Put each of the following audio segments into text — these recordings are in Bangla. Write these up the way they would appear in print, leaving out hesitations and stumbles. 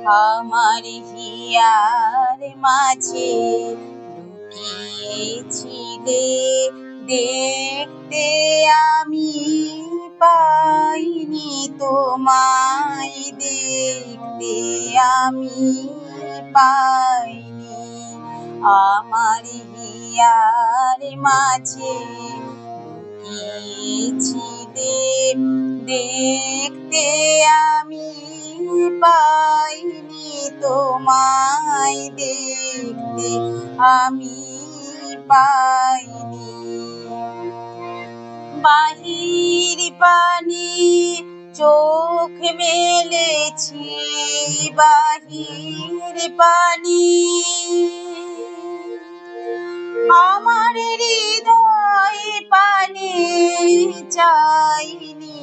আমার হিয়ার মাঝে লুকিয়েছিলে দেখতে আমি পাইনি তোমায় দেখতে আমি পাইনি আমার হিয়ার মাঝে লুকিয়েছিলে দেখতে আমি পাইনি তোমায় দেখতে আমি পাইনি বাহির পানে চোখ মেলেছি বাহির পানে আমার হৃদয় পানে চাইনি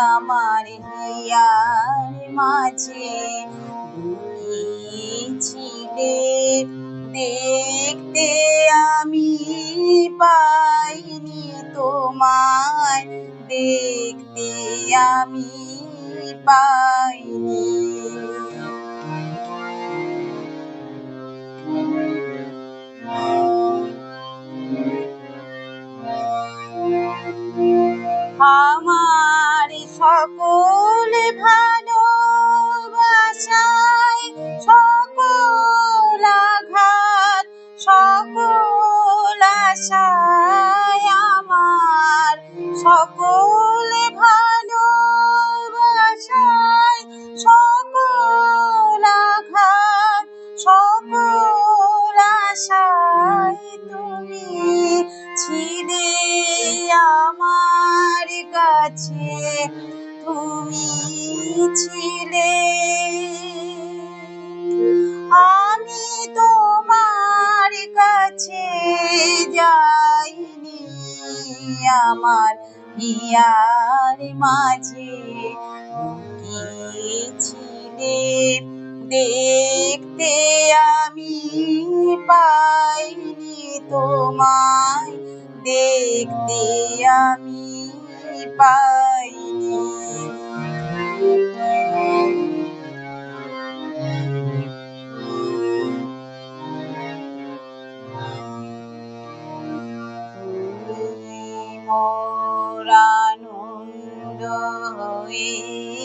আমার হিয়ার মাঝে লুকিয়েছিলে দেখতে আমি পাইনি তোমায় দেখতে আমি পাইনি আমার সকল ভালোবাসায় সকল আঘাত সকল আশায় আমার সকল ভালোবাসায় সকল আঘাত সকল আশায় তুমি ছিলে আমার কাছে তুমি ছিলে আমি তোমার কাছে যাইনি আমার হিয়ার মাঝে লুকিয়েছিলে দেখতে আমি পাইনি তোমায় দেখতে আমি পাইনি মোর আনন্দ হয়েছিলে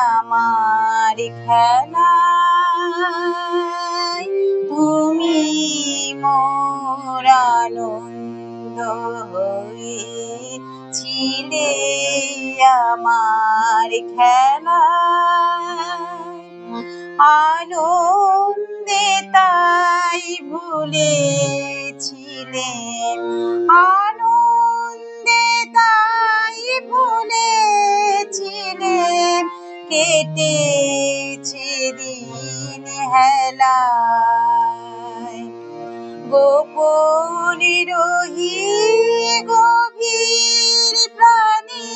আমার খেলায় তুমি মোর আনন্দ হয়েছিলে আমার খেলায় আনন্দে তাই ভুলেছিলে আনন্দে তাই ভুলেছিলে কেটেছে দিন হেলায় গোপন রহি গভীর প্রাণে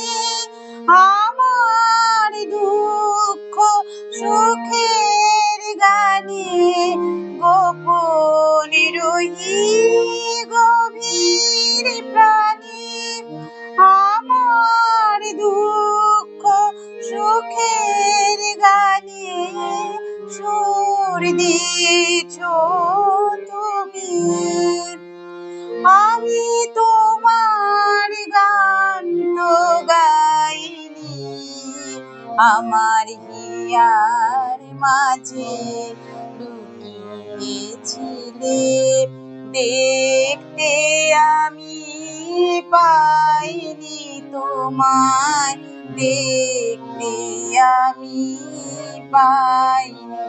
আমার দুঃখ সুখের গানে গোপন রহি গভীর প্রাণে আমার দুঃখ সুখের গানে সুর দিয়েছ তুমি আমি তোমার গান তো গাইনি আমার হিয়ার মাঝে লুকিয়েছিলে দেখতে আমি পাইনি তোমায় দেখতে আমি পাইনি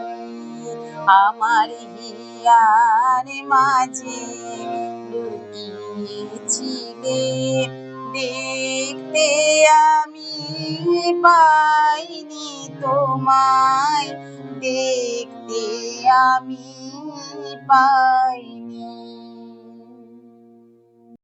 আমার হিয়ার মাঝে লুকিয়েছিলে দেখতে আমি পাইনি তোমায় দেখতে আমি পাইনি।